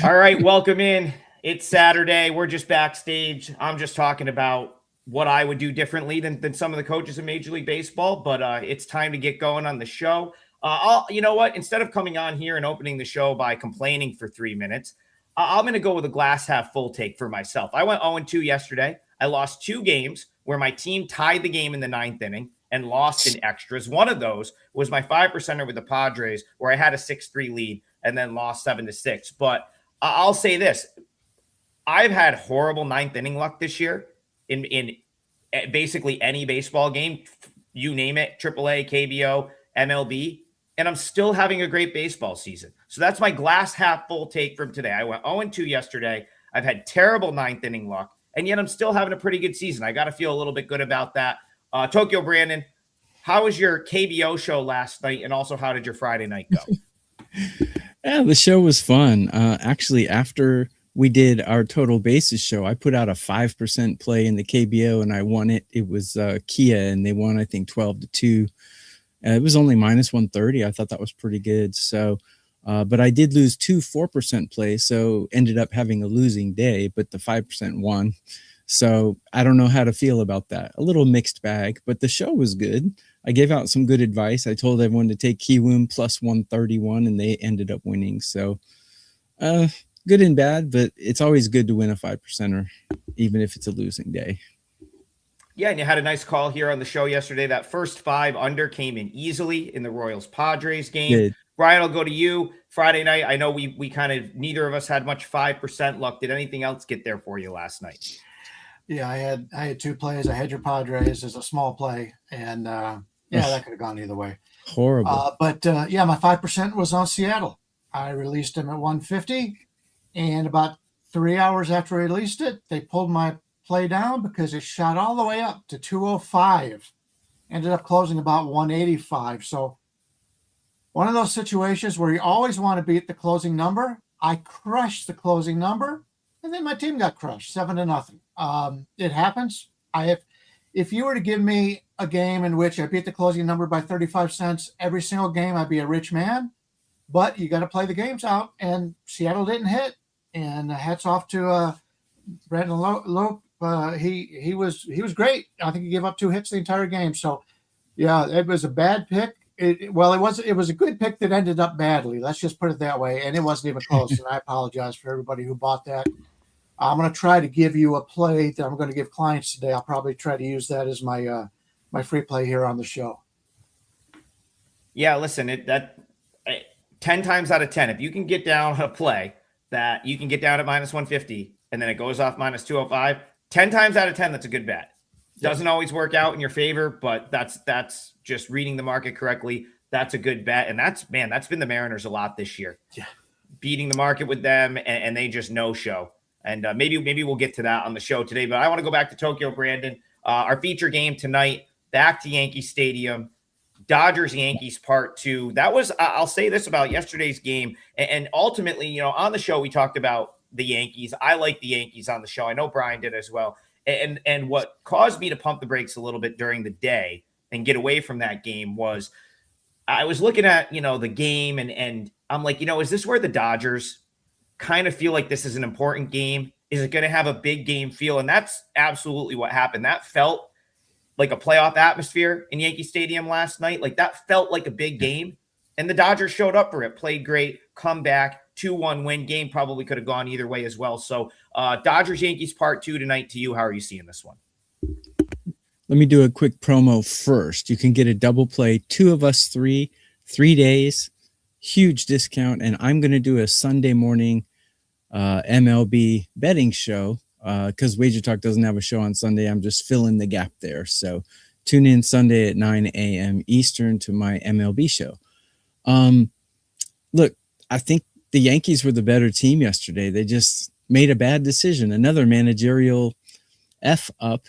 All right, welcome in. It's Saturday. We're just backstage. I'm just talking about what I would do differently than some of the coaches in Major League Baseball, but it's time to get going on the show. You know what? Instead of coming on here and opening the show by complaining for 3 minutes, I'm going to go with a glass half full take for myself. I went 0-2 yesterday. I lost 2 games where my team tied the game in the ninth inning and lost in extras. One of those was my 5%er with the Padres, where I had a 6-3 lead and then lost 7-6. But I'll say this. I've had horrible ninth inning luck this year in basically any baseball game, you name it, AAA, KBO, MLB, and I'm still having a great baseball season. So that's my glass half full take from today. I went 0-2 yesterday. I've had terrible ninth inning luck, and yet I'm still having a pretty good season. I got to feel a little bit good about that. Tokyo Brandon, how was your KBO show last night, and also how did your Friday night go? Yeah, the show was fun. Actually, after we did our total bases show, I put out a 5% play in the KBO and I won it. It was Kia, and they won, I think, 12-2. It was only minus 130. I thought that was pretty good. So, but I did lose 2 4% plays, so ended up having a losing day, but the 5% won. So I don't know how to feel about that. A little mixed bag, but the show was good. I gave out some good advice. I told everyone to take Kiwoom plus 131, and they ended up winning. So good and bad, but it's always good to win a 5%er, even if it's a losing day. Yeah, and you had a nice call here on the show yesterday. That first 5 under came in easily in the Royals-Padres game. Good. Bryan, I'll go to you. Friday night, I know we kind of, neither of us had much 5% luck. Did anything else get there for you last night? Yeah, I had 2 plays. I had your Padres as a small play, and that could have gone either way. Horrible. But my 5% was on Seattle. I released them at 150, and about 3 hours after I released it, they pulled my play down because it shot all the way up to 205. Ended up closing about 185. So one of those situations where you always want to beat the closing number. I crushed the closing number, and then my team got crushed 7-0. It happens. If you were to give me a game in which I beat the closing number by 35 cents every single game, I'd be a rich man. But you got to play the games out, and Seattle didn't hit. And hats off to Brandon Lope. He was great. I think he gave up 2 hits the entire game. So yeah, it was a bad pick. It was a good pick that ended up badly. Let's just put it that way. And it wasn't even close. And I apologize for everybody who bought that. I'm going to try to give you a play that I'm going to give clients today. I'll probably try to use that as my my free play here on the show. Yeah, listen, 10 times out of 10, if you can get down a play that you can get down at minus 150 and then it goes off minus 205, 10 times out of 10, that's a good bet. Doesn't always work out in your favor, but that's just reading the market correctly. That's a good bet. And that's been the Mariners a lot this year. Yeah. Beating the market with them, and they just no show. And maybe we'll get to that on the show today. But I want to go back to Tokyo, Brandon. Our feature game tonight, back to Yankee Stadium, Dodgers-Yankees Part 2. That was, I'll say this about yesterday's game. And ultimately, on the show, we talked about the Yankees. I like the Yankees on the show. I know Bryan did as well. And what caused me to pump the brakes a little bit during the day and get away from that game was I was looking at, the game and I'm like, is this where the Dodgers kind of feel like this is an important game? Is it going to have a big game feel? And that's absolutely what happened. That felt like a playoff atmosphere in Yankee Stadium last night. Like that felt like a big game. And the Dodgers showed up for it, played great, comeback, 2-1 win. Game probably could have gone either way as well. So Dodgers-Yankees Part 2 tonight to you. How are you seeing this one? Let me do a quick promo first. You can get a double play, 2 of us 3 days, huge discount. And I'm going to do a Sunday morning MLB betting show because WagerTalk doesn't have a show on Sunday. I'm just filling the gap there. So tune in Sunday at 9 a.m. Eastern to my MLB show. Look, I think the Yankees were the better team yesterday. They just made a bad decision. Another managerial F up.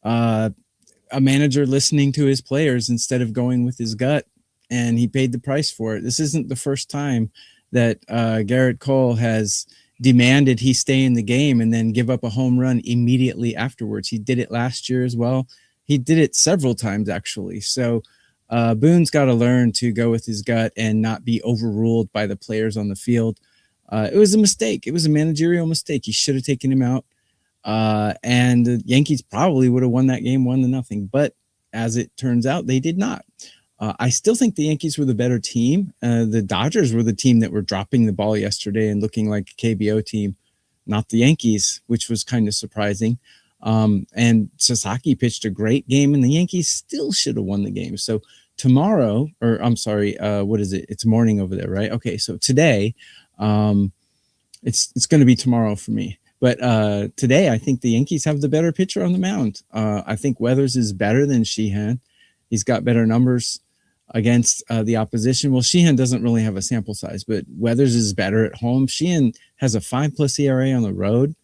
A manager listening to his players instead of going with his gut, and he paid the price for it. This isn't the first time that Garrett Cole has demanded he stay in the game and then give up a home run immediately afterwards. He did it last year as well. He did it several times, actually. So Boone's got to learn to go with his gut and not be overruled by the players on the field. It was a mistake. It was a managerial mistake. He should have taken him out. And the Yankees probably would have won that game 1-0. But as it turns out, they did not. I still think the Yankees were the better team. The Dodgers were the team that were dropping the ball yesterday and looking like a KBO team, not the Yankees, which was kind of surprising. And Sasaki pitched a great game, and the Yankees still should have won the game. So tomorrow, or I'm sorry, what is it? It's morning over there, right? Okay, so today, it's going to be tomorrow for me. But today, I think the Yankees have the better pitcher on the mound. I think Weathers is better than Sheehan. He's got better numbers against the opposition. Well, Sheehan doesn't really have a sample size, but Weathers is better at home. Sheehan has a 5+ ERA on the road.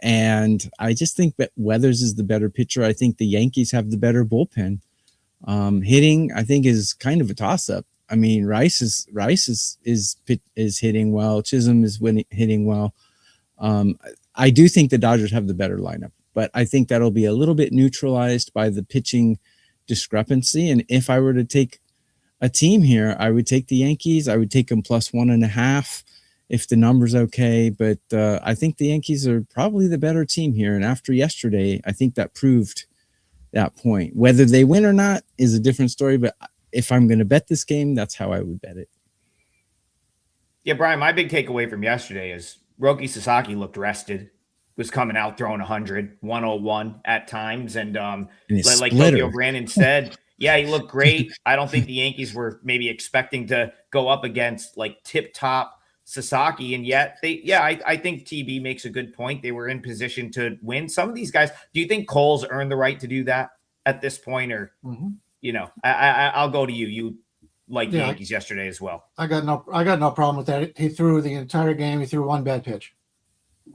And I just think that Weathers is the better pitcher. I think the Yankees have the better bullpen. Hitting, I think, is kind of a toss-up. I mean, Rice is hitting well. Chisholm is hitting well. I do think the Dodgers have the better lineup, but I think that'll be a little bit neutralized by the pitching discrepancy. And if I were to take a team here, I would take the Yankees. I would take them +1.5 if the number's okay. But I think the Yankees are probably the better team here. And after yesterday, I think that proved that point. Whether they win or not is a different story. But if I'm going to bet this game, that's how I would bet it. Yeah, Bryan, my big takeaway from yesterday is Roki Sasaki looked rested, was coming out throwing 100, 101 at times. And like Tokyo Brandon said, yeah, he looked great. I don't think the Yankees were maybe expecting to go up against like tip-top Sasaki. And yet I think TB makes a good point. They were in position to win. Some of these guys, do you think Cole's earned the right to do that at this point? Or, I'll go to you. You like the Yankees yesterday as well. I got no problem with that. He threw the entire game. He threw one bad pitch.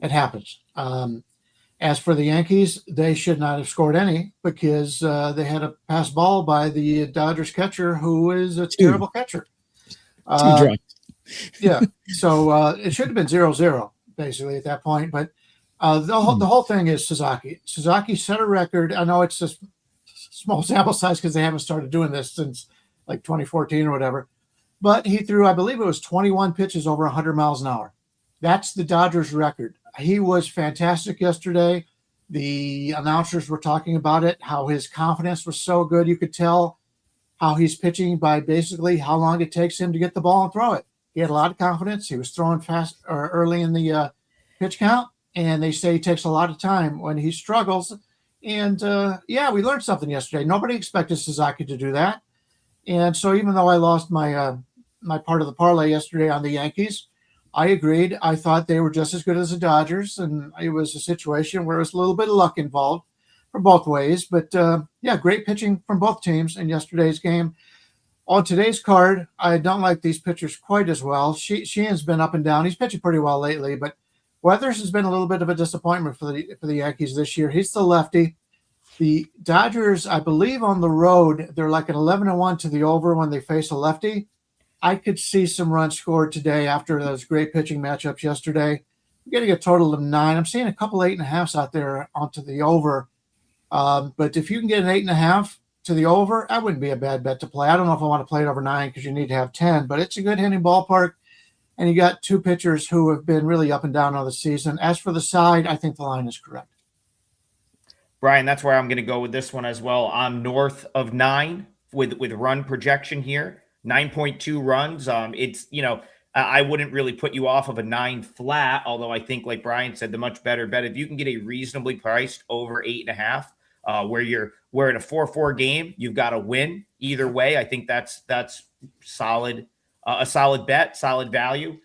It happens. As for the Yankees, they should not have scored any because they had a pass ball by the Dodgers catcher, who is a terrible catcher. Yeah. So it should have been 0-0 basically at that point. But the whole thing is Sasaki. Sasaki set a record. I know it's just small sample size because they haven't started doing this since like 2014 or whatever. But he threw, I believe it was 21 pitches over 100 miles an hour. That's the Dodgers record. He was fantastic yesterday. The announcers were talking about it, how his confidence was so good. You could tell how he's pitching by basically how long it takes him to get the ball and throw it. He had a lot of confidence. He was throwing fast or early in the pitch count, and they say he takes a lot of time when he struggles. And we learned something yesterday. Nobody expected Sasaki to do that. And so even though I lost my my part of the parlay yesterday on the Yankees, I agreed. I thought they were just as good as the Dodgers, and it was a situation where it was a little bit of luck involved for both ways. But great pitching from both teams in yesterday's game. On today's card, I don't like these pitchers quite as well. Sheehan's been up and down. He's pitching pretty well lately, but Weathers has been a little bit of a disappointment for the Yankees this year. He's the lefty. The Dodgers, I believe, on the road, they're like an 11-1 to the over when they face a lefty. I could see some runs scored today after those great pitching matchups yesterday. I'm getting a total of 9. I'm seeing a couple 8.5s out there onto the over. But if you can get an 8.5 to the over, that wouldn't be a bad bet to play. I don't know if I want to play it over 9 because you need to have 10, but it's a good hitting ballpark. And you got two pitchers who have been really up and down on the season. As for the side, I think the line is correct. Bryan, that's where I'm going to go with this one as well. I'm north of 9 with run projection here. 9.2 runs. It's, I wouldn't really put you off of a 9 flat, although I think, like Bryan said, the much better bet, if you can get a reasonably priced over 8.5, where we're in a 4-4 game, you've got to win either way. I think that's solid, a solid bet, solid value.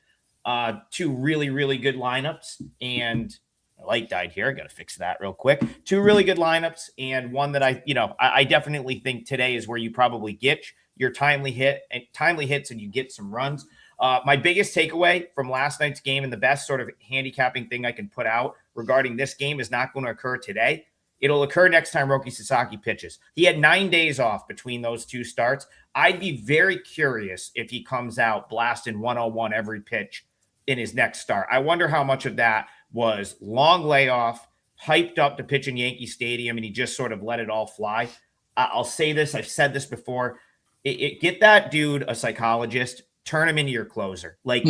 Two really, really good lineups, and my light died here. I got to fix that real quick. Two really good lineups, and one that I definitely think today is where you probably get your timely hits and you get some runs. My biggest takeaway from last night's game, and the best sort of handicapping thing I can put out regarding this game, is not going to occur today. It'll occur next time Roki Sasaki pitches. He had 9 days off between those two starts. I'd be very curious if he comes out blasting 101 every pitch in his next start. I wonder how much of that was long layoff, hyped up to pitch in Yankee Stadium, and he just sort of let it all fly. I'll say this. I've said this before. Get that dude a psychologist, turn him into your closer. Like,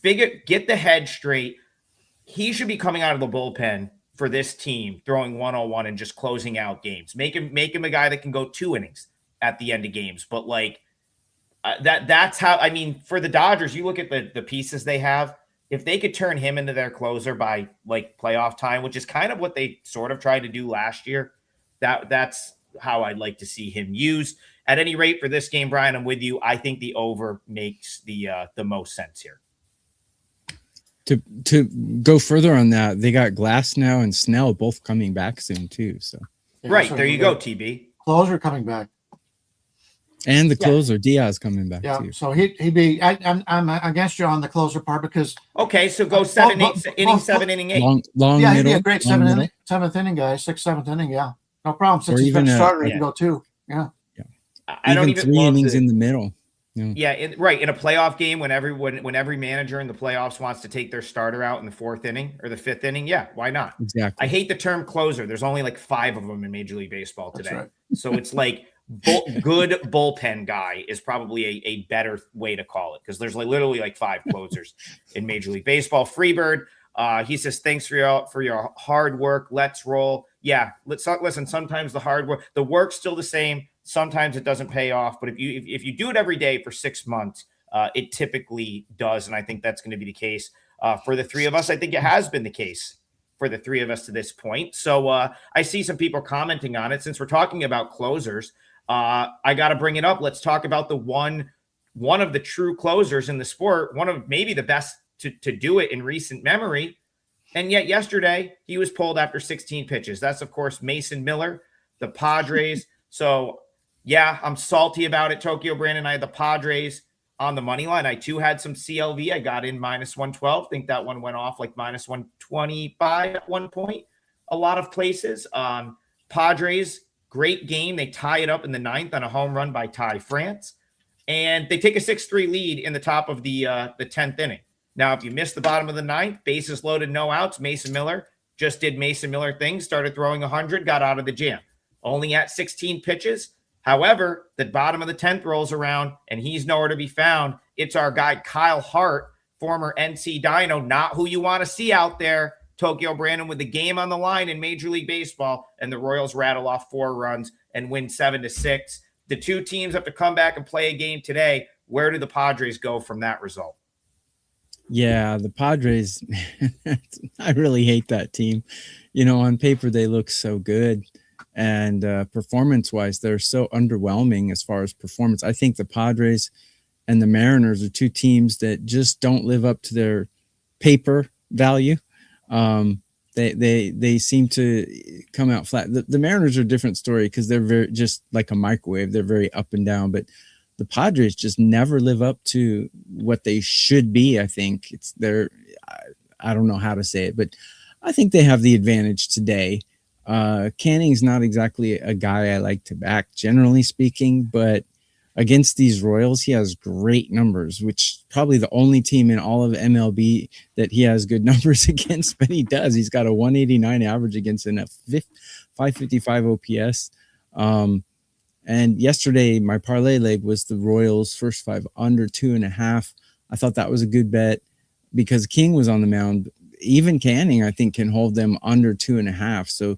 get the head straight. He should be coming out of the bullpen for this team, throwing 101 and just closing out games. Make him a guy that can go 2 innings at the end of games. But like that's how, I mean, for the Dodgers, you look at the pieces they have. If they could turn him into their closer by like playoff time, which is kind of what they sort of tried to do last year, that's how I'd like to see him used. At any rate, for this game, Brian, I'm with you. I think the over makes the most sense here. To go further on that, they got Glass now and Snell both coming back soon too. So right, there you go, TB. Closer coming back. And the closer, Diaz coming back too. So he'd be. I'm against you on the closer part because. Okay, so go 7 inning, 7 inning 8. Long yeah, middle, he'd be a great seventh inning guy, 6th, 7th inning. Yeah, no problem. Since he's been a starter, he can go 2. Yeah. I don't even 3 innings in the middle. Yeah, right. In a playoff game, when every manager in the playoffs wants to take their starter out in the 4th inning or the 5th inning, yeah, why not? Exactly. I hate the term closer. There's only like 5 of them in Major League Baseball today. Right. So it's like good bullpen guy is probably a better way to call it, because there's like literally like 5 closers in Major League Baseball. Freebird, he says, thanks for your hard work. Let's roll. Yeah, listen. Sometimes the work's still the same. Sometimes it doesn't pay off, but if you do it every day for 6 months, it typically does, and I think that's going to be the case for the 3 of us. I think it has been the case for the 3 of us to this point. So I see some people commenting on it. Since we're talking about closers, I got to bring it up. Let's talk about the one of the true closers in the sport, one of maybe the best to do it in recent memory. And yet yesterday he was pulled after 16 pitches. That's, of course, Mason Miller, the Padres. So yeah, I'm salty about it. Tokyo Brandon, I had the Padres on the money line. I too had some CLV. I got in -112. Think that one went off like -125 at one point. A lot of places. Padres, great game. They tie it up in the 9th on a home run by Ty France, and they take a 6-3 lead in the top of the 10th inning. Now, if you missed the bottom of the 9th, bases loaded, no outs, Mason Miller just did Mason Miller things, started throwing 100, got out of the jam. Only at 16 pitches. However, the bottom of the 10th rolls around, and he's nowhere to be found. It's our guy, Kyle Hart, former NC Dino, not who you want to see out there. Tokyo Brandon with the game on the line in Major League Baseball, and the Royals rattle off 4 runs and win 7-6. The 2 teams have to come back and play a game today. Where do the Padres go from that result? Yeah, the Padres, I really hate that team. You know, on paper, they look so good. And performance-wise, they're so underwhelming as far as performance. I think the Padres and the Mariners are 2 teams that just don't live up to their paper value. They seem to come out flat. The Mariners are a different story because they're very just like a microwave. They're very up and down, but the Padres just never live up to what they should be. I think I don't know how to say it, but I think they have the advantage today. Canning's not exactly a guy I like to back, generally speaking, but against these Royals, he has great numbers, which probably the only team in all of MLB that he has good numbers against, but he does. He's got a 189 average against a 555 OPS. And yesterday, my parlay leg was the Royals first 5 under 2.5. I thought that was a good bet because King was on the mound. Even Canning, I think, can hold them under 2.5. So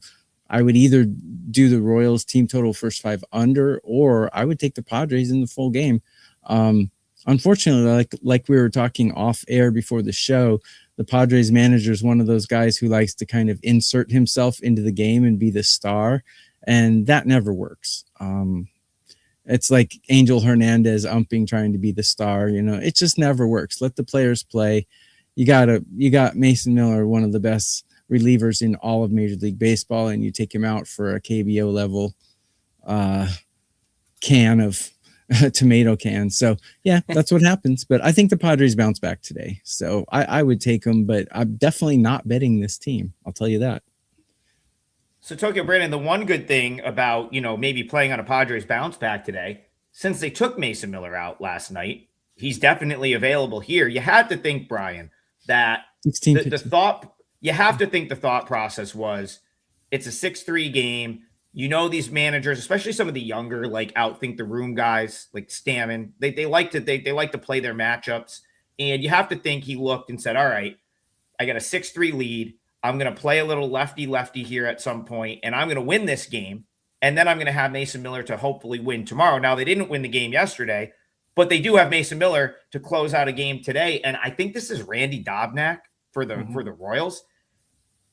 I would either do the Royals team total first 5 under, or I would take the Padres in the full game. Unfortunately, like we were talking off air before the show, the Padres manager is one of those guys who likes to kind of insert himself into the game and be the star, and that never works. It's like Angel Hernandez umping, trying to be the star. You know, it just never works. Let the players play. You got Mason Miller, one of the best relievers in all of Major League Baseball, and you take him out for a KBO level can of tomato can. So yeah, that's what happens. But I think the Padres bounce back today. So I would take them, but I'm definitely not betting this team. I'll tell you that. So Tokyo Brandon, the one good thing about, maybe playing on a Padres bounce back today, since they took Mason Miller out last night, he's definitely available here. You had to think, Brian, that the thought process was it's a 6-3 game. These managers, especially some of the younger, like outthink the room guys, like Stammen, they like to play their matchups. And you have to think he looked and said, all right, I got a 6-3 lead. I'm going to play a little lefty here at some point, and I'm going to win this game. And then I'm going to have Mason Miller to hopefully win tomorrow. Now, they didn't win the game yesterday, but they do have Mason Miller to close out a game today. And I think this is Randy Dobnak for the Royals.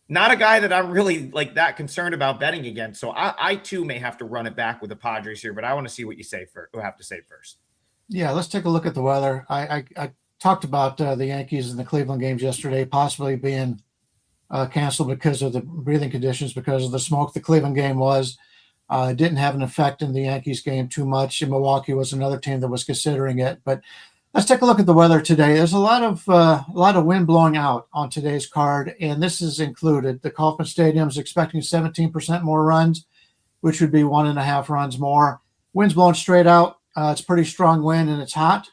Not a guy that I'm really like that concerned about betting against. So I too may have to run it back with the Padres here, but I want to see what you say first. We'll have to say first. Yeah, let's take a look at the weather. I talked about the Yankees and the Cleveland games yesterday possibly being canceled because of the breathing conditions, because of the smoke. The Cleveland game was. Didn't have an effect in the Yankees game too much. And Milwaukee was another team that was considering it. But let's take a look at the weather today. There's a lot of wind blowing out on today's card, and this is included. The Kauffman Stadium is expecting 17% more runs, which would be 1.5 runs more. Wind's blowing straight out. It's pretty strong wind, and it's hot.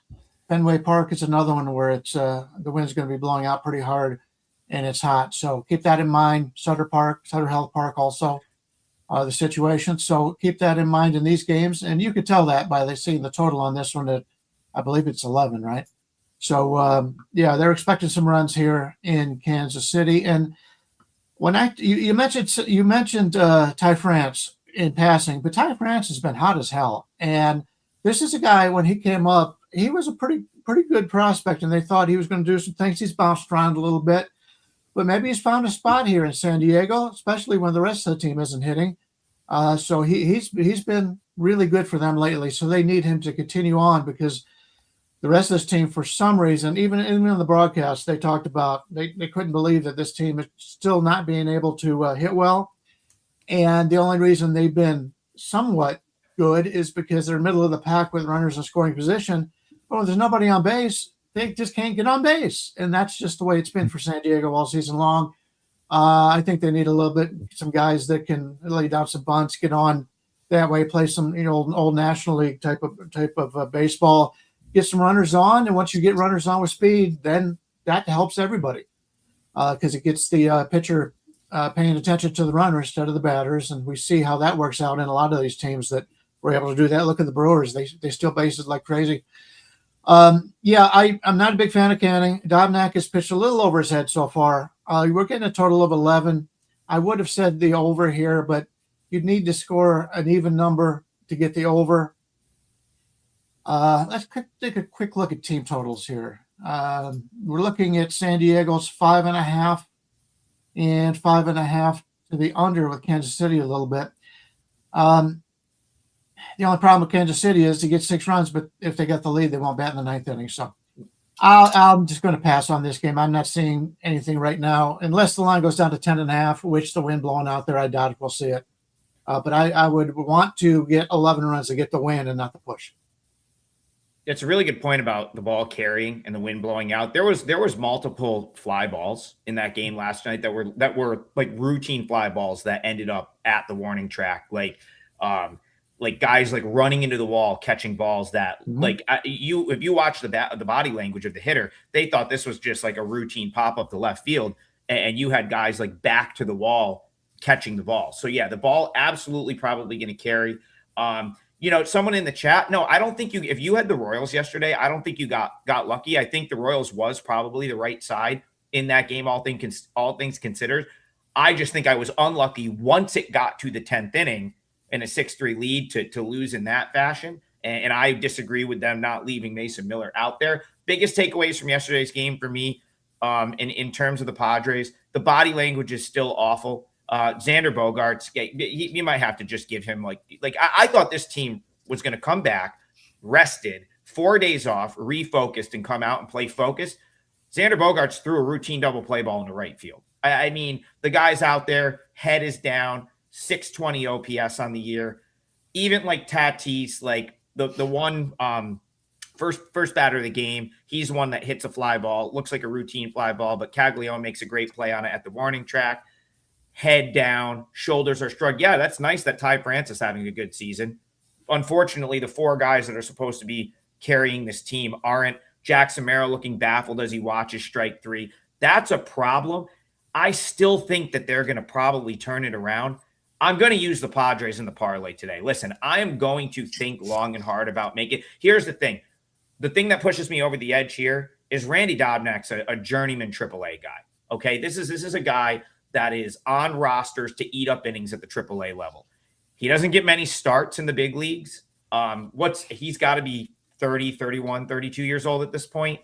Fenway Park is another one where it's the wind's going to be blowing out pretty hard, and it's hot. So keep that in mind. Sutter Health Park also. The situation. So keep that in mind in these games. And you could tell that by seeing the total on this one at, I believe it's 11, right? So, they're expecting some runs here in Kansas City. And when you mentioned Ty France in passing, but Ty France has been hot as hell. And this is a guy, when he came up, he was a pretty good prospect, and they thought he was going to do some things. He's bounced around a little bit. But maybe he's found a spot here in San Diego, especially when the rest of the team isn't hitting. So he's been really good for them lately. So they need him to continue on, because the rest of this team, for some reason, even in the broadcast, they talked about they couldn't believe that this team is still not being able to hit well. And the only reason they've been somewhat good is because they're middle of the pack with runners in scoring position. But when there's nobody on base, they just can't get on base. And that's just the way it's been for San Diego all season long. I think they need some guys that can lay down some bunts, get on that way, play some, old National League type of baseball, get some runners on. And once you get runners on with speed, then that helps everybody because it gets the pitcher paying attention to the runner instead of the batters. And we see how that works out in a lot of these teams that were able to do that. Look at the Brewers. They steal bases like crazy. I'm not a big fan of Canning. Dobnak has pitched a little over his head so far. We're getting a total of 11. I would have said the over here, but you'd need to score an even number to get the over. Let's take a quick look at team totals here. We're looking at San Diego's 5.5 and 5.5 to the under with Kansas City a little bit. The only problem with Kansas City is to get 6 runs, but if they get the lead, they won't bat in the 9th inning. So I'm just going to pass on this game. I'm not seeing anything right now, unless the line goes down to 10.5, which the wind blowing out there, I doubt if we'll see it. But I would want to get 11 runs to get the win and not the push. It's a really good point about the ball carrying and the wind blowing out. There was multiple fly balls in that game last night that were like routine fly balls that ended up at the warning track, like guys like running into the wall, catching balls that if you watch the body language of the hitter, they thought this was just like a routine pop up to left field, and you had guys like back to the wall catching the ball. So yeah, the ball absolutely probably going to carry. Someone in the chat, no, I don't think if you had the Royals yesterday, I don't think you got lucky. I think the Royals was probably the right side in that game, all things considered. I just think I was unlucky once it got to the 10th inning in a 6-3 lead to lose in that fashion. And I disagree with them not leaving Mason Miller out there. Biggest takeaways from yesterday's game for me, in terms of the Padres, the body language is still awful. Xander Bogaerts, you might have to just give him I thought this team was going to come back, rested, 4 days off, refocused, and come out and play focused. Xander Bogaerts threw a routine double play ball in the right field. I mean, the guy's out there, head is down, 620 OPS on the year. Even like Tatis, like the one first batter of the game, he's one that hits a fly ball, looks like a routine fly ball, but Caglione makes a great play on it at the warning track. Head down, shoulders are shrugged. Yeah, that's nice that Ty France is having a good season. Unfortunately, the 4 guys that are supposed to be carrying this team aren't. Jackson Merrill looking baffled as he watches strike 3. That's a problem. I still think that they're going to probably turn it around. I'm going to use the Padres in the parlay today. Listen, I am going to think long and hard about making. Here's the thing. The thing that pushes me over the edge here is Randy Dobnak's a journeyman AAA guy. Okay, this is a guy that is on rosters to eat up innings at the AAA level. He doesn't get many starts in the big leagues. He's got to be 30, 31, 32 years old at this point.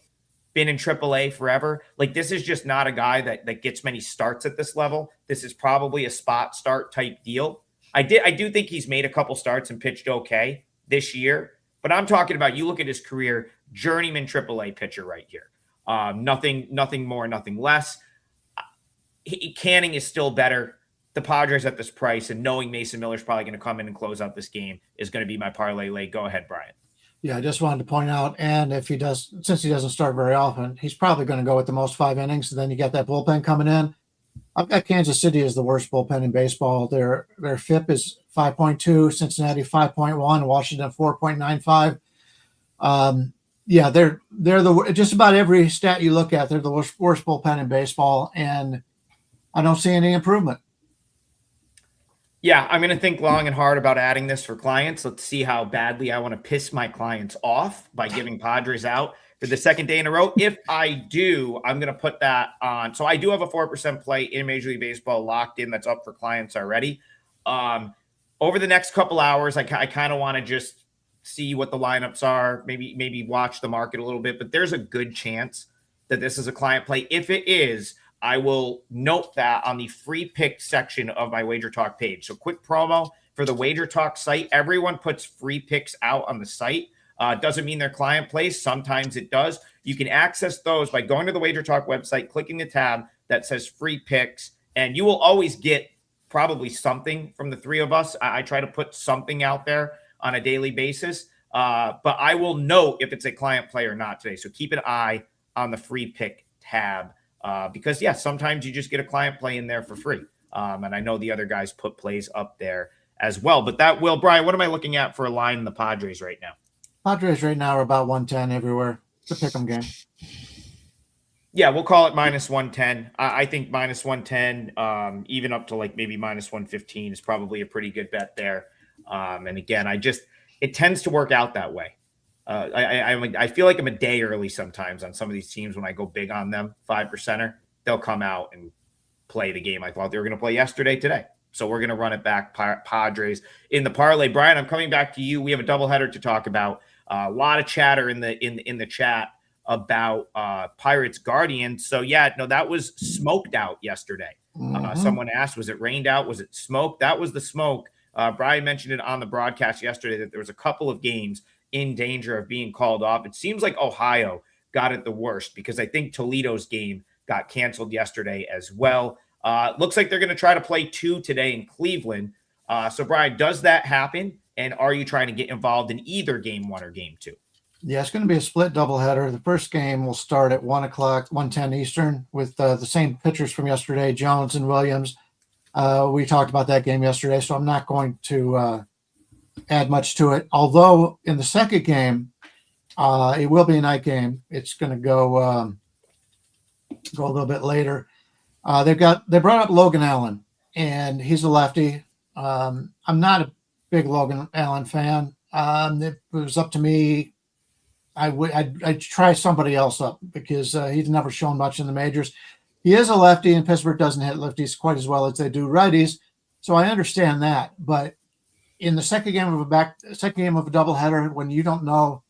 Been in AAA forever. Like, this is just not a guy that gets many starts at this level. This is probably a spot start type deal. I do think he's made a couple starts and pitched okay this year, but I'm talking about, you look at his career, journeyman AAA pitcher right here. Nothing more, nothing less. Canning is still better. The Padres at this price, and knowing Mason Miller's probably going to come in and close out this game, is going to be my parlay lay. Go ahead, Bryan. Yeah, I just wanted to point out, and if he does, since he doesn't start very often, he's probably going to go with the most 5 innings. And then you got that bullpen coming in. I've got Kansas City as the worst bullpen in baseball. Their FIP is 5.2, Cincinnati 5.1, Washington 4.95. Yeah, they're the, just about every stat you look at, they're the worst bullpen in baseball, and I don't see any improvement. Yeah, I'm going to think long and hard about adding this for clients. Let's see how badly I want to piss my clients off by giving Padres out for the second day in a row. If I do, I'm going to put that on. So I do have a 4% play in Major League Baseball locked in that's up for clients already. Over the next couple hours, I kind of want to just see what the lineups are, maybe watch the market a little bit, but there's a good chance that this is a client play. If it is, I will note that on the free pick section of my WagerTalk page. So quick promo for the WagerTalk site. Everyone puts free picks out on the site. Doesn't mean they're client plays. Sometimes it does. You can access those by going to the WagerTalk website, clicking the tab that says free picks, and you will always get probably something from the three of us. I try to put something out there on a daily basis, but I will note if it's a client play or not today. So keep an eye on the free pick tab. Because sometimes you just get a client play in there for free. And I know the other guys put plays up there as well, but Bryan, what am I looking at for a line in the Padres right now? Padres right now are about 110 everywhere. It's a pick 'em game. Yeah, we'll call it minus 110. I think minus 110, even up to like maybe minus 115 is probably a pretty good bet there. And again, it tends to work out that way. I feel like I'm a day early sometimes on some of these teams when I go big on them, 5%er. They'll come out and play the game I thought they were going to play yesterday, today. So we're going to run it back, Padres in the parlay. Bryan, I'm coming back to you. We have a doubleheader to talk about. A lot of chatter in the chat about Pirates Guardians. So that was smoked out yesterday. Someone asked, was it rained out? Was it smoke? That was the smoke. Bryan mentioned it on the broadcast yesterday that there was a couple of games in danger of being called off. It seems like Ohio got it the worst because I think Toledo's game got canceled yesterday as well. Looks like they're going to try to play 2 today in Cleveland. So Bryan, does that happen? And are you trying to get involved in either game 1 or game 2? Yeah, it's going to be a split doubleheader. The first game will start at 1 o'clock, 1:10 Eastern, with the same pitchers from yesterday, Jones and Williams. We talked about that game yesterday, so I'm not going to add much to it. Although in the second game, it will be a night game. It's going to go a little bit later. They brought up Logan Allen, and he's a lefty. I'm not a big Logan Allen fan. If it was up to me, I'd try somebody else up because he's never shown much in the majors. He is a lefty, and Pittsburgh doesn't hit lefties quite as well as they do righties, so I understand that. But in the second game of a doubleheader, when you don't know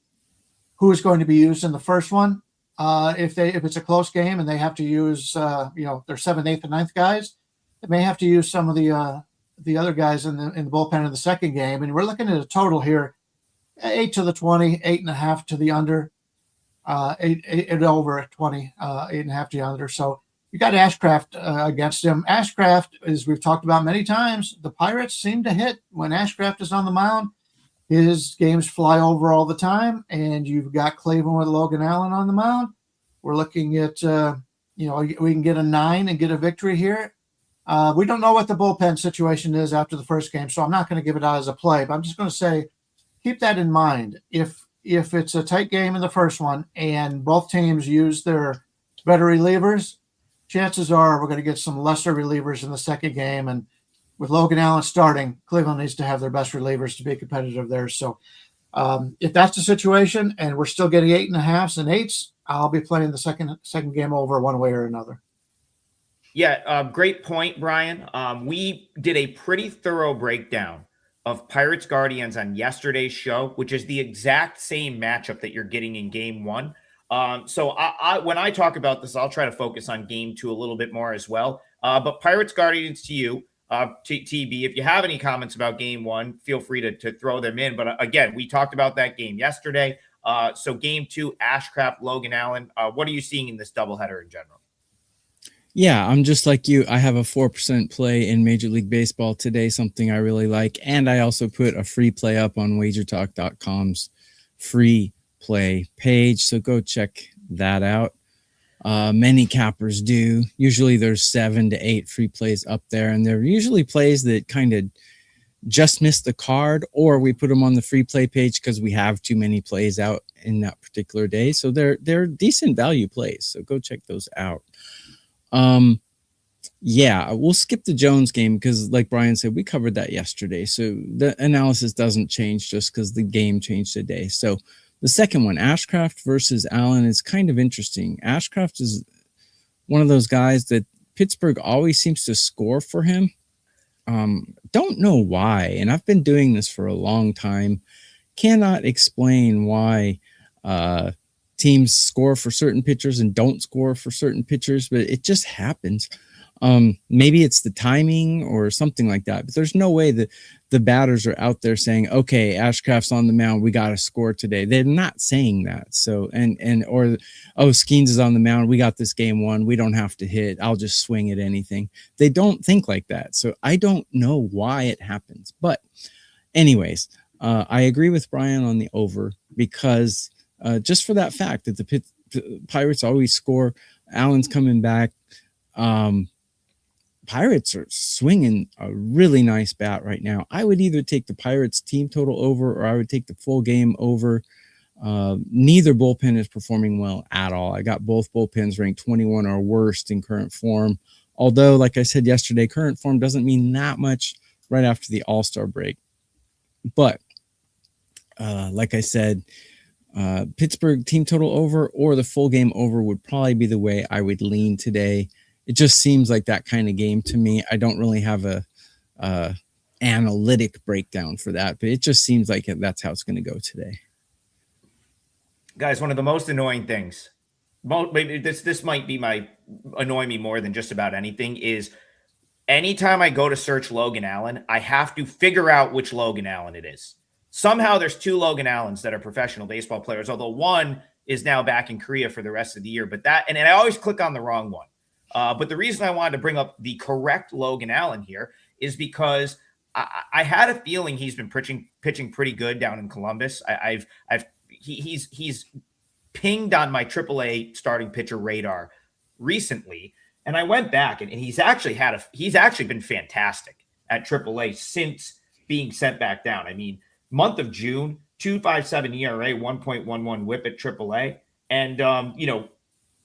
who is going to be used in the first one, if it's a close game and they have to use their 7th, 8th, and 9th guys, they may have to use some of the other guys in the bullpen in the second game. And we're looking at a total here: 8 to the 20, 8.5 to the under, 8 over at 20, 8.5 to the under. So you got Ashcraft against him. Ashcraft, as we've talked about many times, the Pirates seem to hit when Ashcraft is on the mound. His games fly over all the time, and you've got Cleveland with Logan Allen on the mound. We're looking at, we can get a 9 and get a victory here. We don't know what the bullpen situation is after the first game, so I'm not going to give it out as a play, but I'm just going to say keep that in mind. If it's a tight game in the first one and both teams use their better relievers, chances are we're going to get some lesser relievers in the second game. And with Logan Allen starting, Cleveland needs to have their best relievers to be competitive there. So if that's the situation and we're still getting 8.5s and 8s, I'll be playing the second game over one way or another. Yeah, great point, Bryan. We did a pretty thorough breakdown of Pirates Guardians on yesterday's show, which is the exact same matchup that you're getting in game one. So when I talk about this, I'll try to focus on game two a little bit more as well. But Pirates Guardians to you, TB, if you have any comments about game one, feel free to throw them in. But again, we talked about that game yesterday. So game two, Ashcraft, Logan Allen. What are you seeing in this doubleheader in general? Yeah, I'm just like you. I have a 4% play in Major League Baseball today, something I really like. And I also put a free play up on WagerTalk.com's free play page. So go check that out. Many cappers do. Usually there's 7 to 8 free plays up there. And they're usually plays that kind of just missed the card, or we put them on the free play page because we have too many plays out in that particular day. So they're decent value plays. So go check those out. Yeah, we'll skip the Jones game because, like Bryan said, we covered that yesterday. So the analysis doesn't change just because the game changed today. So the second one, Ashcraft versus Allen, is kind of interesting. Ashcraft is one of those guys that Pittsburgh always seems to score for him. Don't know why. And I've been doing this for a long time. Cannot explain why, teams score for certain pitchers and don't score for certain pitchers, but it just happens. Maybe it's the timing or something like that, but there's no way that the batters are out there saying, okay, Ashcraft's on the mound, we got to score today. They're not saying that. So, or, oh, Skeens is on the mound, we got this game won, we don't have to hit, I'll just swing at anything. They don't think like that. So I don't know why it happens, but anyways, I agree with Bryan on the over because just for that fact that the Pirates always score. Allen's coming back. Pirates are swinging a really nice bat right now. I would either take the Pirates team total over or I would take the full game over. Neither bullpen is performing well at all. I got both bullpens ranked 21 or worst in current form. Although, like I said yesterday, current form doesn't mean that much right after the All-Star break. But like I said, Pittsburgh team total over or the full game over would probably be the way I would lean today. It just seems like that kind of game to me. I don't really have a analytic breakdown for that, but it just seems like that's how it's going to go today. Guys, one of the most annoying things, maybe this might be annoy me more than just about anything, is anytime I go to search Logan Allen, I have to figure out which Logan Allen it is. Somehow there's 2 Logan Allens that are professional baseball players, although one is now back in Korea for the rest of the year. But and I always click on the wrong one. But the reason I wanted to bring up the correct Logan Allen here is because I had a feeling he's been pitching pretty good down in Columbus. He's pinged on my AAA starting pitcher radar recently, and I went back and he's actually been fantastic at AAA since being sent back down. I mean, month of June, 2.57 ERA, 1.11 WHIP at AAA, and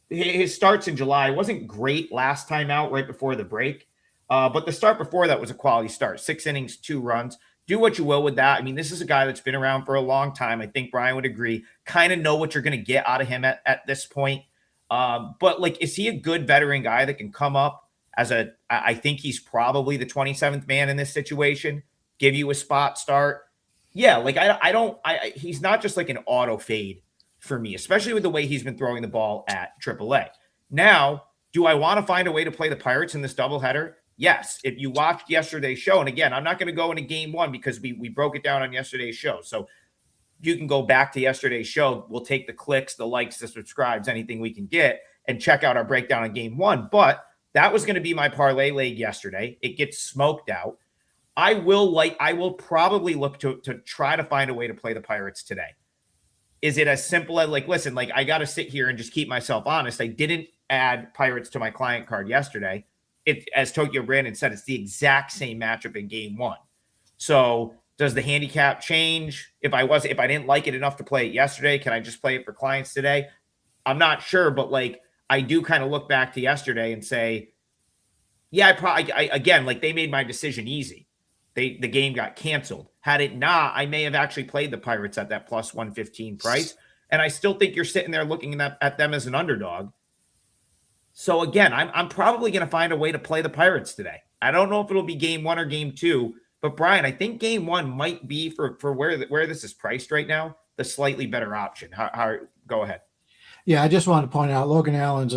his starts in July wasn't great last time out right before the break. But the start before that was a quality start. 6 innings, 2 runs. Do what you will with that. I mean, this is a guy that's been around for a long time. I think Bryan would agree. Kind of know what you're going to get out of him at this point. But, like, is he a good veteran guy that can come up I think he's probably the 27th man in this situation, give you a spot start. Yeah, like, he's not just like an auto fade for me, especially with the way he's been throwing the ball at AAA. Now, do I want to find a way to play the Pirates in this doubleheader? Yes. If you watched yesterday's show, and again, I'm not going to go into game one because we broke it down on yesterday's show. So you can go back to yesterday's show. We'll take the clicks, the likes, the subscribes, anything we can get, and check out our breakdown on game one. But that was going to be my parlay leg yesterday. It gets smoked out. I will probably look to try to find a way to play the Pirates today. Is it as simple as listen, I got to sit here and just keep myself honest. I didn't add Pirates to my client card yesterday. As Tokyo Brandon said, it's the exact same matchup in game one. So does the handicap change? If I didn't like it enough to play it yesterday, can I just play it for clients today? I'm not sure, but I do kind of look back to yesterday and say, yeah, they made my decision easy. The game got canceled. Had it not, I may have actually played the Pirates at that plus 115 price. And I still think you're sitting there looking at them as an underdog. So again, I'm probably going to find a way to play the Pirates today. I don't know if it'll be game 1 or game 2, but Bryan, I think game 1 might be for where this is priced right now, the slightly better option. Go ahead. Yeah, I just wanted to point out Logan Allen's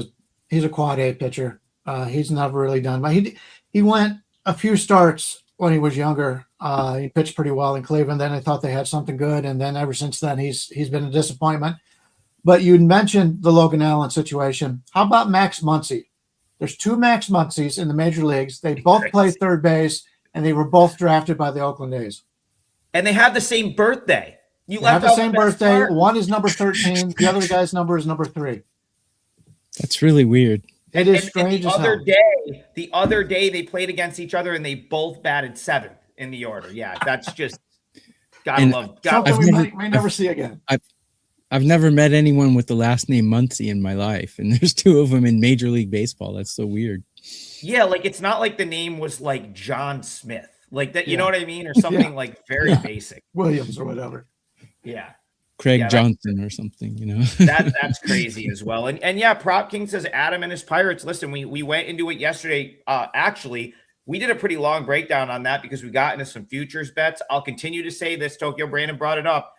he's a quad A pitcher. He's never really done, but he went a few starts when he was younger. He pitched pretty well in Cleveland. Then I thought they had something good, and then ever since then he's been a disappointment. But you mentioned the Logan Allen situation. How about Max Muncy? There's 2 Max Muncies in the major leagues. They both play third base, and they were both drafted by the Oakland A's. And they have the same birthday. They have the same birthday. One is number 13. The other guy's number is number 3. That's really weird. It is strange as hell. The other day they played against each other, and they both batted 7th in the order. Yeah, that's just something we may never see again. I've never met anyone with the last name Muncy in my life, and there's 2 of them in Major League Baseball. That's so weird. Yeah, like it's not like the name was like John Smith, like that. You know what I mean, or something like very basic, Williams or whatever. Yeah, Craig Johnson or something. That's crazy as well. And yeah, Prop King says Adam and his Pirates. Listen, we went into it yesterday. Actually, we did a pretty long breakdown on that because we got into some futures bets. I'll continue to say this. Tokyo Brandon brought it up.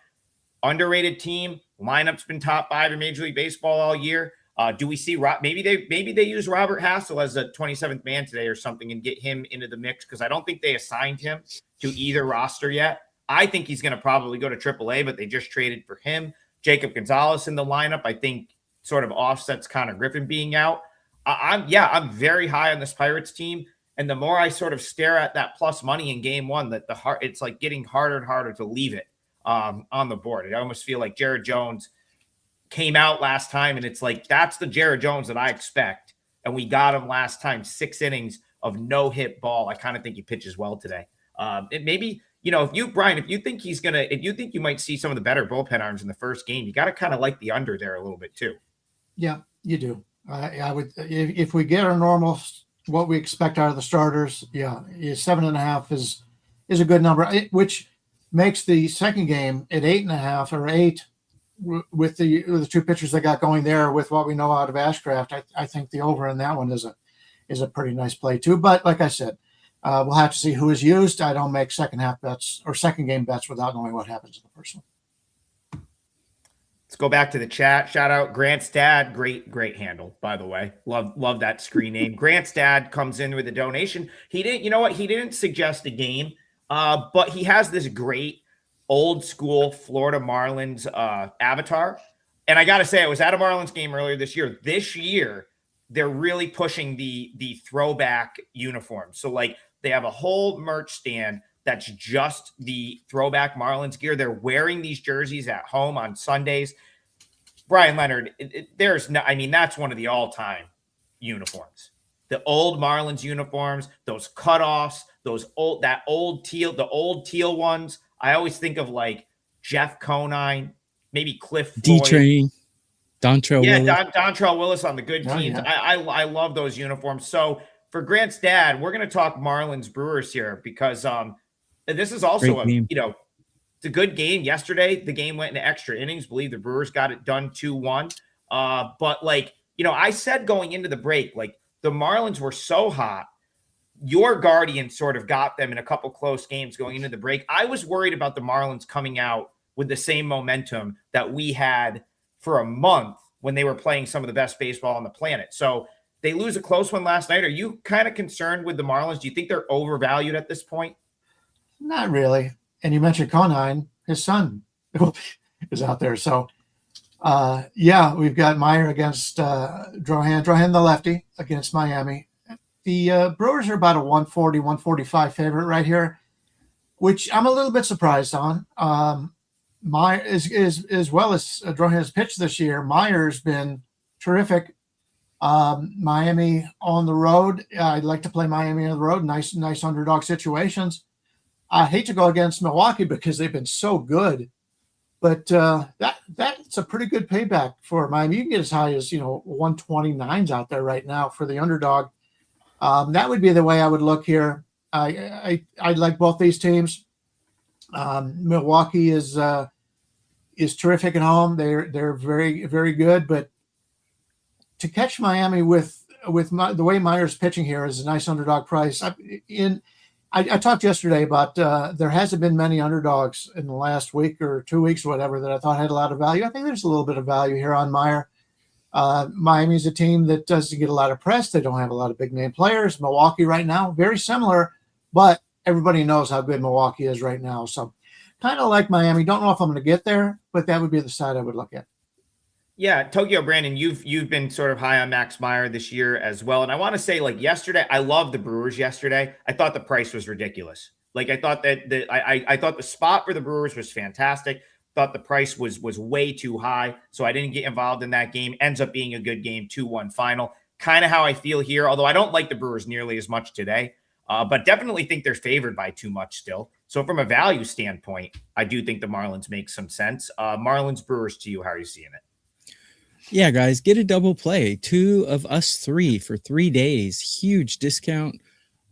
Underrated team. Lineup's been top 5 in Major League Baseball all year. Do we see maybe they use Robert Hassel as a 27th man today or something and get him into the mix? Because I don't think they assigned him to either roster yet. I think he's going to probably go to AAA, but they just traded for him. Jacob Gonzalez in the lineup, I think, sort of offsets Connor Griffin being out. I'm very high on this Pirates team. And the more I sort of stare at that plus money in game 1, that it's like getting harder and harder to leave it on the board. I almost feel like Jared Jones came out last time, and it's like that's the Jared Jones that I expect. And we got him last time, 6 innings of no-hit ball. I kind of think he pitches well today. It maybe, Bryan, if you think you might see some of the better bullpen arms in the first game, you got to kind of like the under there a little bit too. Yeah, you do. I would, if we get our normal, what we expect out of the starters. Yeah, 7.5 is a good number, which makes the second game at 8.5 or 8 with the 2 pitchers that got going there with what we know out of Ashcraft. I think the over in that one is a pretty nice play too. But like I said, we'll have to see who is used. I don't make second half bets or second game bets without knowing what happens in the first one. Let's go back to the chat. Shout out Grant's dad. Great handle, by the way. Love that screen name. Grant's dad comes in with a donation. He didn't suggest a game, but he has this great old school Florida Marlins avatar. And I got to say, I was at a Marlins game earlier this year. This year, they're really pushing the throwback uniforms. So like they have a whole merch stand that's just the throwback Marlins gear. They're wearing these jerseys at home on Sundays. Bryan Leonard, that's one of the all-time uniforms. The old Marlins uniforms, those cutoffs, the old teal ones. I always think of like Jeff Conine, maybe Cliff Floyd. D-Train, Dontrell Willis. Yeah, Dontrell Willis on the good teams. Oh, yeah. I love those uniforms. So for Grant's dad, we're going to talk Marlins Brewers here because this is also it's a good game. Yesterday, the game went into extra innings. Believe the Brewers got it done 2-1. But I said going into the break, like the Marlins were so hot. Your Guardian sort of got them in a couple close games going into the break. I was worried about the Marlins coming out with the same momentum that we had for a month when they were playing some of the best baseball on the planet. So they lose a close one last night. Are you kind of concerned with the Marlins? Do you think they're overvalued at this point? Not really. And you mentioned Conine, his son is out there. So, we've got Meyer against Drohan the lefty against Miami. The Brewers are about a 140, 145 favorite right here, which I'm a little bit surprised on. Meyer as well as Drohan's pitched this year. Meyer's been terrific. Miami on the road. I'd like to play Miami on the road. Nice underdog situations. I hate to go against Milwaukee because they've been so good, but that's a pretty good payback for Miami. You can get as high as 129s out there right now for the underdog. That would be the way I would look here. I like both these teams. Milwaukee is is terrific at home. They're very, very good, but to catch Miami with the way Meyer's pitching here is a nice underdog price. I talked yesterday about there hasn't been many underdogs in the last week or 2 weeks or whatever that I thought had a lot of value. I think there's a little bit of value here on Meyer. Miami's a team that doesn't get a lot of press. They don't have a lot of big name players. Milwaukee right now, very similar, but everybody knows how good Milwaukee is right now. So kind of like Miami. Don't know if I'm going to get there, but that would be the side I would look at. Yeah, Tokyo Brandon, you've been sort of high on Max Meyer this year as well. And I want to say, like yesterday, I love the Brewers yesterday. I thought the price was ridiculous. Like I thought I thought the spot for the Brewers was fantastic. Thought the price was way too high. So I didn't get involved in that game. Ends up being a good game, 2-1 final. Kind of how I feel here, although I don't like the Brewers nearly as much today. But definitely think they're favored by too much still. So from a value standpoint, I do think the Marlins make some sense. Marlins Brewers to you, how are you seeing it? Yeah, guys, get a double play. 2 of us 3 for 3 days. Huge discount.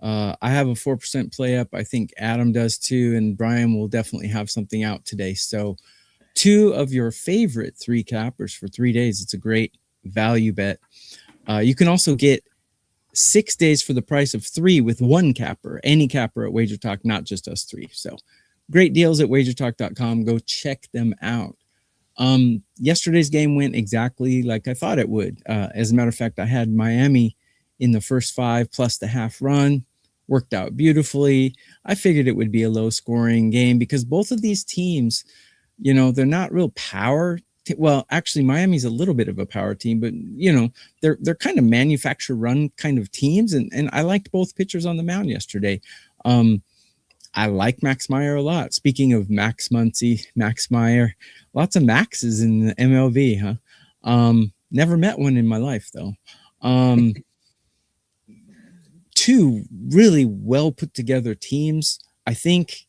I have a 4% play up. I think Adam does too. And Bryan will definitely have something out today. So 2 of your favorite 3 cappers for 3 days. It's a great value bet. You can also get 6 days for the price of 3 with 1 capper, any capper at WagerTalk, not just us 3. So great deals at wagertalk.com. Go check them out. Yesterday's game went exactly like I thought it would. As a matter of fact, I had Miami in the first 5 plus the half run. Worked out beautifully. I figured it would be a low scoring game because both of these teams, you know, they're not real power. Well, actually, Miami's a little bit of a power team, but you know, they're kind of manufacturer run kind of teams. And I liked both pitchers on the mound yesterday. I like Max Meyer a lot. Speaking of Max Muncy, Max Meyer, lots of Maxes in the MLB, huh? Never met one in my life though. 2 really well put together teams. I think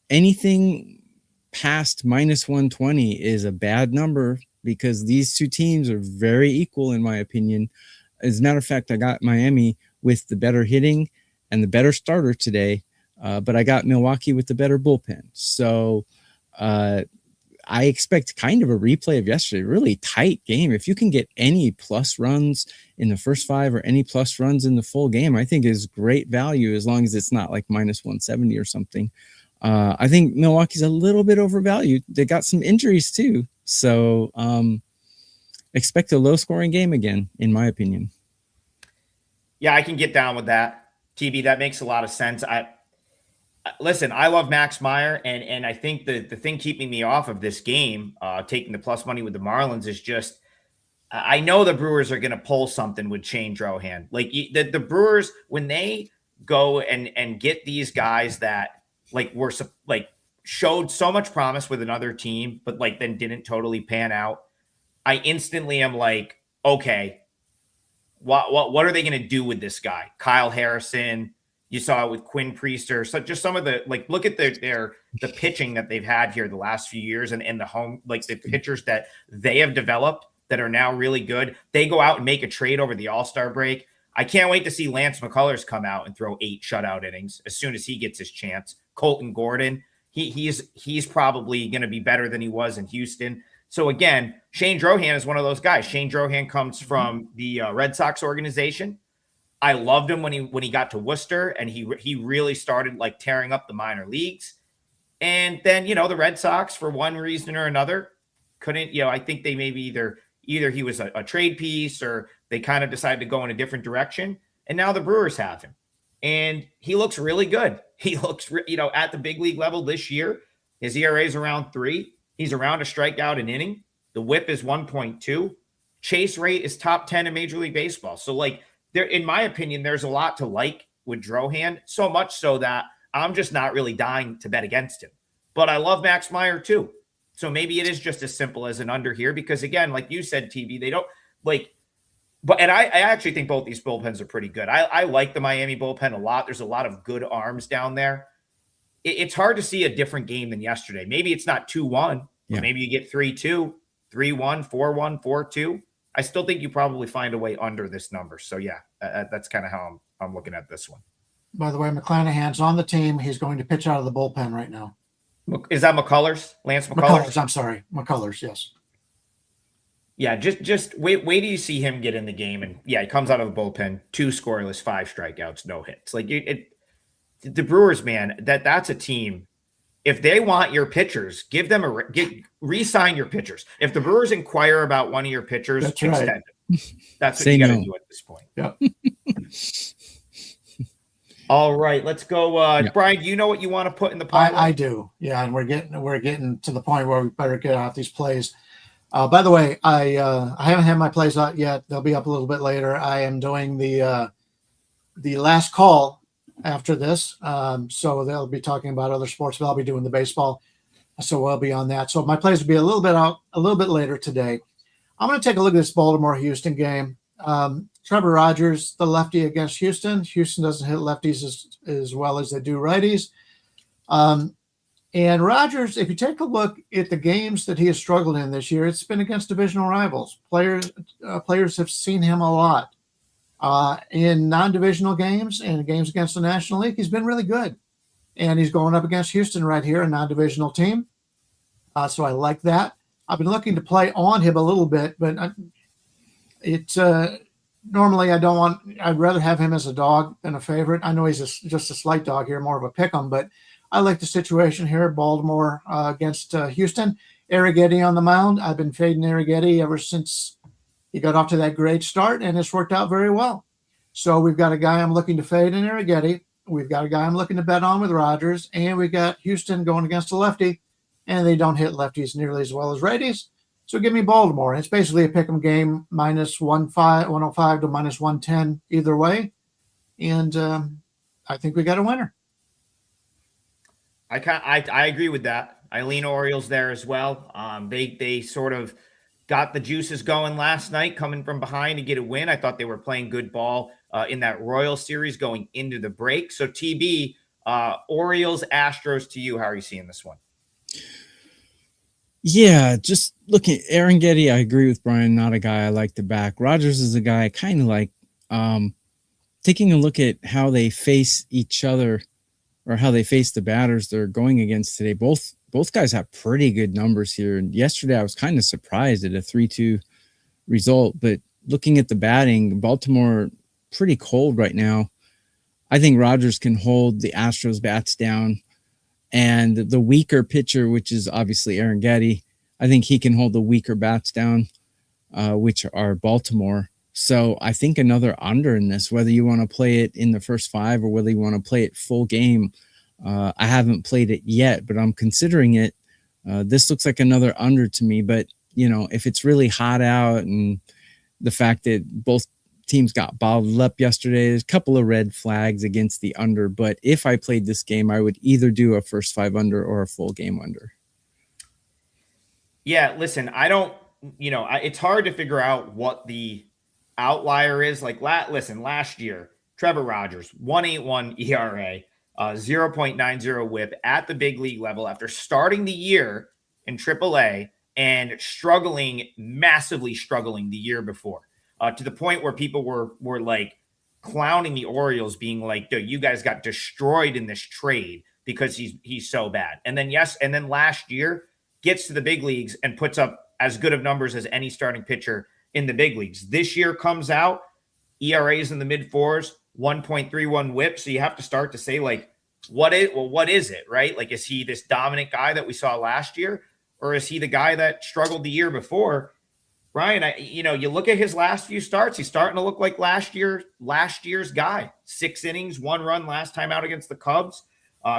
anything past minus 120 is a bad number because these 2 teams are very equal in my opinion. As a matter of fact, I got Miami with the better hitting and the better starter today. But I got Milwaukee with the better bullpen. So I expect kind of a replay of yesterday. Really tight game. If you can get any plus runs in the first 5 or any plus runs in the full game, I think is great value as long as it's not like minus 170 or something. I think Milwaukee's a little bit overvalued. They got some injuries too. So expect a low scoring game again, in my opinion. Yeah, I can get down with that. TB, that makes a lot of sense. Listen, I love Max Meyer, and I think the thing keeping me off of this game, taking the plus money with the Marlins, is just I know the Brewers are going to pull something with Shane Drohan. Like the Brewers, when they go and get these guys that like were like showed so much promise with another team, but like then didn't totally pan out, I instantly am like, okay, what are they going to do with this guy, Kyle Harrison? You saw it with Quinn Priester. So just some of the like, look at the pitching that they've had here the last few years, and the home like the pitchers that they have developed that are now really good. They go out and make a trade over the All-Star break. I can't wait to see Lance McCullers come out and throw 8 shutout innings as soon as he gets his chance. Colton Gordon, he's probably going to be better than he was in Houston. So again, Shane Drohan is one of those guys. Shane Drohan comes from the Red Sox organization. I loved him when he got to Worcester, and he really started like tearing up the minor leagues. And then, you know, the Red Sox, for one reason or another, couldn't, you know, I think they maybe either he was a trade piece or they kind of decided to go in a different direction. And now the Brewers have him, and he looks really good. He looks, you know, at the big league level this year. His ERA is around 3. He's around a strikeout an inning. The WHIP is 1.2. Chase rate is top 10 in Major League Baseball. So like, there, in my opinion, there's a lot to like with Drohan, so much so that I'm just not really dying to bet against him. But I love Max Meyer too. So maybe it is just as simple as an under here because, again, like you said, TV, they don't like – but and I actually think both these bullpens are pretty good. I like the Miami bullpen a lot. There's a lot of good arms down there. It's hard to see a different game than yesterday. Maybe it's not 2-1. Yeah. Maybe you get 3-2, 3-1, 4-1, 4-2. I still think you probably find a way under this number. So, yeah, that's kind of how I'm looking at this one. By the way, McClanahan's on the team. He's going to pitch out of the bullpen right now. Is that McCullers? Lance McCullers, I'm sorry. McCullers, yes. Yeah, just wait till you see him get in the game, and yeah, he comes out of the bullpen, 2 scoreless, 5 strikeouts, no hits. Like the Brewers, man, that's a team. If they want your pitchers, give them re-sign your pitchers. If the Brewers inquire about one of your pitchers, That's extend right. them. That's what you got to do at this point. Yep. All right, let's go. Bryan, do you know what you want to put in the pile? I do. Yeah, and we're getting to the point where we better get out these plays. By the way, I haven't had my plays out yet. They'll be up a little bit later. I am doing the last call after this, so they'll be talking about other sports, but I'll be doing the baseball, so we'll be on that. So my plays will be a little bit later today. I'm going to take a look at this Baltimore-Houston game. Trevor Rogers, the lefty against Houston. Houston doesn't hit lefties as well as they do righties. And Rogers, if you take a look at the games that he has struggled in this year, it's been against divisional rivals. Players have seen him a lot. In non-divisional games and games against the National League, he's been really good. And he's going up against Houston right here, a non-divisional team. So I like that. I've been looking to play on him a little bit, but normally I'd rather have him as a dog than a favorite. I know he's just a slight dog here, more of a pick 'em, but I like the situation here. Baltimore against Houston. Arrighetti on the mound. I've been fading Arrighetti ever since he got off to that great start, and it's worked out very well. So we've got a guy I'm looking to fade in Arrighetti. We've got a guy I'm looking to bet on with Rogers, and we got Houston going against a lefty, and they don't hit lefties nearly as well as righties. So give me Baltimore. It's basically a pick 'em game, minus 105 to minus 110 either way, and I think we got a winner. I agree with that. I lean Orioles there as well. They sort of got the juices going last night, coming from behind to get a win. I thought they were playing good ball in that Royals series going into the break. So TB, Orioles, Astros to you. How are you seeing this one? Yeah, just looking at Arrighetti, I agree with Bryan. Not a guy I like to back. Rogers is a guy I kind of like. Taking a look at how they face each other, or how they face the batters they're going against today. Both guys have pretty good numbers here. And yesterday I was kind of surprised at a 3-2 result, but looking at the batting, Baltimore pretty cold right now. I think Rogers can hold the Astros bats down, and the weaker pitcher, which is obviously Arrighetti, I think he can hold the weaker bats down, which are Baltimore. So I think another under in this, whether you want to play it in the first 5 or whether you want to play it full game. I haven't played it yet, but I'm considering it. This looks like another under to me, but if it's really hot out and the fact that both teams got bottled up yesterday, there's a couple of red flags against the under. But if I played this game, I would either do a first 5 under or a full game under. Yeah, listen, it's hard to figure out what the outlier is. Like, last year, Trevor Rogers, 1.81 ERA, 0.90 whip at the big league level after starting the year in AAA and massively struggling the year before, to the point where people were like clowning the Orioles, being like, dude, you guys got destroyed in this trade because he's so bad. And then last year gets to the big leagues and puts up as good of numbers as any starting pitcher in the big leagues. This year comes out, ERAs in the mid 4s, 1.31 whip. So you have to start to say, like, what is it, right? Like, is he this dominant guy that we saw last year, or is he the guy that struggled the year before? Bryan, you look at his last few starts, he's starting to look like last year's guy. 6 innings, 1 run last time out against the Cubs.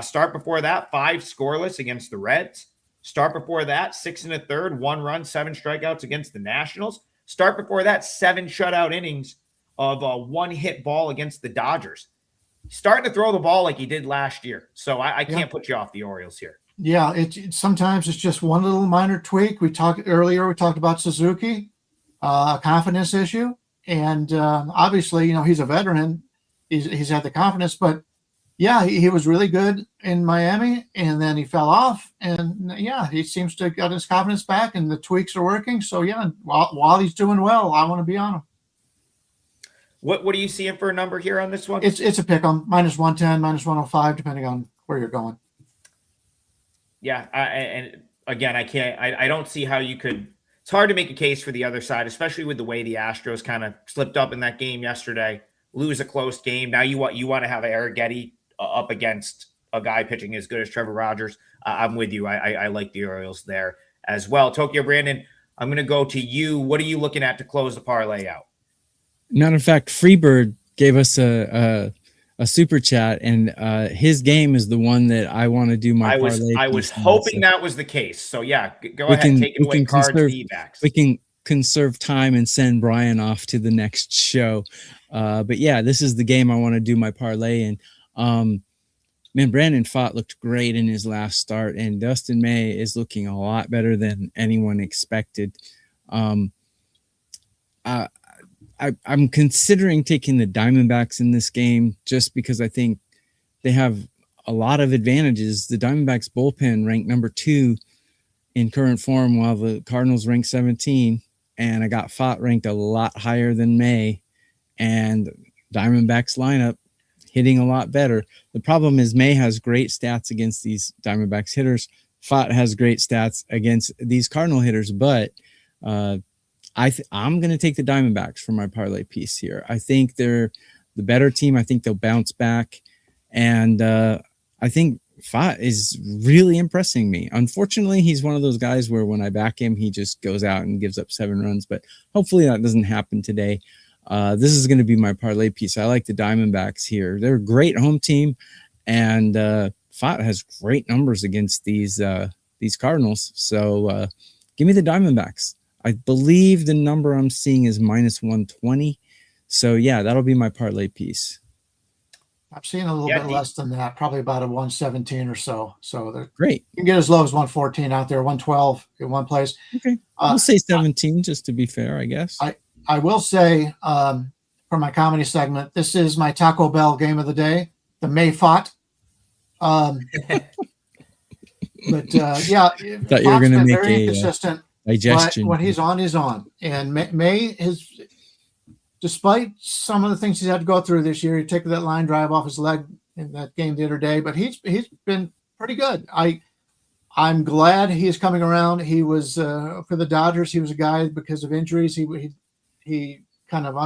Start before that, 5 scoreless against the Reds. Start before that, 6 1/3, 1 run, 7 strikeouts against the Nationals. Start before that, 7 shutout innings of a 1-hit ball against the Dodgers. Starting to throw the ball like he did last year. So I can't put you off the Orioles here. Yeah, sometimes it's just one little minor tweak. We talked about Suzuki, a confidence issue. And obviously, he's a veteran. He's had the confidence, but yeah, he was really good in Miami, and then he fell off. And yeah, he seems to have got his confidence back, and the tweaks are working. So yeah, while he's doing well, I want to be on him. What are you seeing for a number here on this one? It's a pick 'em, minus 110, minus 105, depending on where you're going. Yeah, and again, I don't see how you could. It's hard to make a case for the other side, especially with the way the Astros kind of slipped up in that game yesterday, lose a close game. Now you want to have Eric Getty up against a guy pitching as good as Trevor Rogers. I'm with you. I like the Orioles there as well. Tokyo Brandon, I'm going to go to you. What are you looking at to close the parlay out? Matter of fact, Freebird gave us a super chat, and his game is the one that I want to do my parlay. I was hoping that was the case. So yeah, go ahead, take it away. Cards, feedbacks. We can conserve time and send Bryan off to the next show. But yeah, this is the game I want to do my parlay in. Man, Brandon Pfaadt looked great in his last start, and Dustin May is looking a lot better than anyone expected. I'm considering taking the Diamondbacks in this game just because I think they have a lot of advantages. The Diamondbacks bullpen ranked number 2 in current form, while the Cardinals ranked 17. And I got Pfaadt ranked a lot higher than May, and Diamondbacks lineup hitting a lot better. The problem is May has great stats against these Diamondbacks hitters. Pfaadt has great stats against these Cardinal hitters, but I'm going to take the Diamondbacks for my parlay piece here. I think they're the better team. I think they'll bounce back. And I think Pfaadt is really impressing me. Unfortunately, he's one of those guys where when I back him, he just goes out and gives up 7 runs. But hopefully that doesn't happen today. This is going to be my parlay piece. I like the Diamondbacks here. They're a great home team. And Pfaadt has great numbers against these Cardinals. So give me the Diamondbacks. I believe the number I'm seeing is -120. So, yeah, that'll be my parlay piece. I'm seeing a little bit less than that, probably about a 117 or so. So great. You can get as low as 114 out there, 112 in one place. Okay. I'll say 17 just to be fair, I guess. I will say for my comedy segment, this is my Taco Bell game of the day, the May Pfaadt. But, yeah. Thought you were going to make very inconsistent. Digestion. But when he's on, he's on. And May is, despite some of the things he's had to go through this year, he took that line drive off his leg in that game the other day, but he's been pretty good. I'm glad he's coming around. He was for the Dodgers. He was a guy because of injuries. He kind of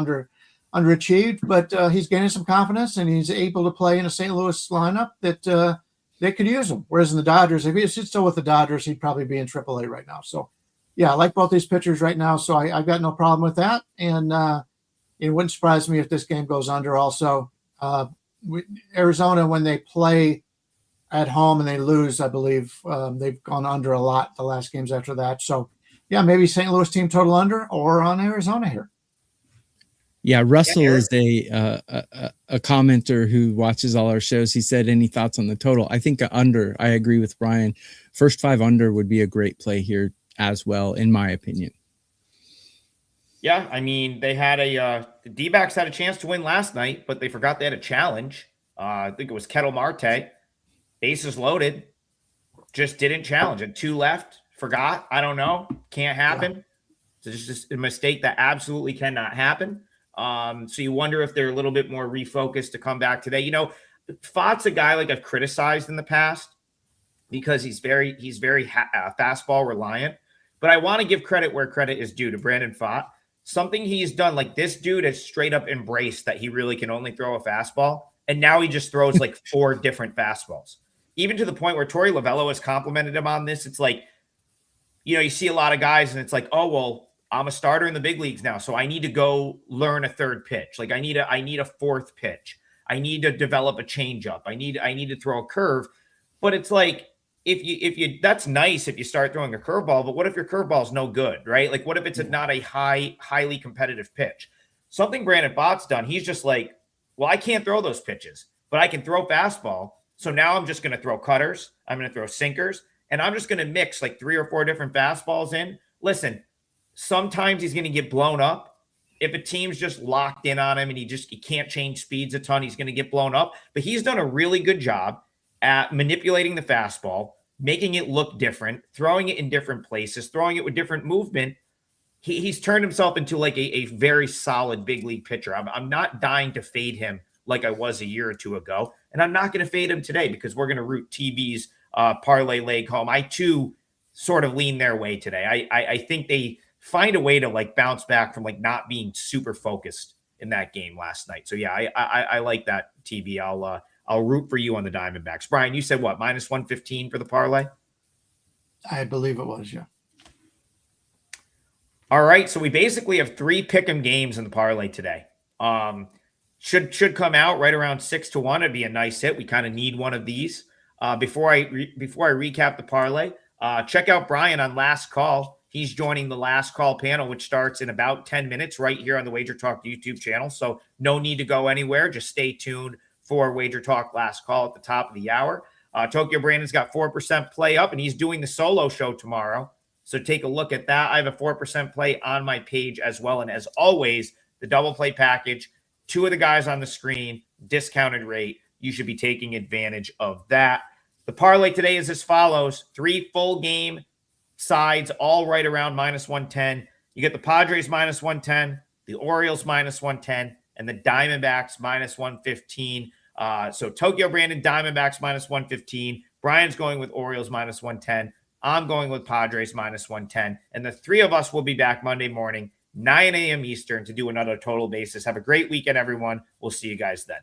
underachieved, but he's gaining some confidence and he's able to play in a St. Louis lineup that they could use him. Whereas in the Dodgers, if he was still with the Dodgers, he'd probably be in AAA right now. So. Yeah, I like both these pitchers right now, so I've got no problem with that. And it wouldn't surprise me if this game goes under also. Arizona, when they play at home and they lose, I believe they've gone under a lot the last games after that. So, yeah, maybe St. Louis team total under or on Arizona here. Yeah, Russell is a commenter who watches all our shows. He said, any thoughts on the total? I think under. I agree with Bryan. First 5 under would be a great play here as well, in my opinion. Yeah, I mean, they had the D-backs had a chance to win last night, but they forgot they had a challenge. I think it was Kettle Marte. Bases loaded. Just didn't challenge it. 2 left. Forgot. I don't know. Can't happen. Yeah. It's just a mistake that absolutely cannot happen. So you wonder if they're a little bit more refocused to come back today. You know, Pfaadt's a guy like I've criticized in the past because he's very fastball reliant. But I want to give credit where credit is due to Brandon Pfaadt. Something he's done, like this dude has straight up embraced that he really can only throw a fastball. And now he just throws like 4 different fastballs. Even to the point where Torey Lovello has complimented him on this. It's like, you know, you see a lot of guys and it's like, oh, well, I'm a starter in the big leagues now, so I need to go learn a 3rd pitch. Like I need a 4th pitch. I need to develop a changeup. I need to throw a curve. But it's like, if you that's nice if you start throwing a curveball, but what if your curveball is no good, right? Like what if it's not a highly competitive pitch? Something Brandon Pfaadt's done, he's just like, well, I can't throw those pitches, but I can throw fastball. So now I'm just going to throw cutters. I'm going to throw sinkers, and I'm just going to mix like 3 or 4 different fastballs in. Listen, sometimes he's going to get blown up. If a team's just locked in on him and he can't change speeds a ton, he's going to get blown up. But he's done a really good job at manipulating the fastball, making it look different, throwing it in different places, throwing it with different movement. He's turned himself into like a very solid big league pitcher. I'm not dying to fade him like I was a year or 2 ago. And I'm not going to fade him today because we're going to root TV's parlay leg home. I too sort of lean their way today. I think they find a way to like bounce back from like not being super focused in that game last night. So yeah, I like that, TV. I'll root for you on the Diamondbacks. Bryan, you said what, minus 115 for the parlay? I believe it was, yeah. All right, so we basically have 3 pick'em games in the parlay today. Should come out right around 6-1. It'd be a nice hit. We kind of need one of these. Before I recap the parlay, check out Bryan on Last Call. He's joining the Last Call panel, which starts in about 10 minutes right here on the WagerTalk YouTube channel. So no need to go anywhere. Just stay tuned for WagerTalk Last Call at the top of the hour. Tokyo Brandon's got 4% play up, and he's doing the solo show tomorrow. So take a look at that. I have a 4% play on my page as well. And as always, the double play package, 2 of the guys on the screen, discounted rate. You should be taking advantage of that. The parlay today is as follows: 3 full game sides, all right around minus 110. You get the Padres minus 110, the Orioles minus 110, and the Diamondbacks minus 115. So Tokyo Brandon, Diamondbacks minus 115. Bryan's going with Orioles minus 110. I'm going with Padres minus 110. And the 3 of us will be back Monday morning, 9 a.m. Eastern, to do another total basis. Have a great weekend, everyone. We'll see you guys then.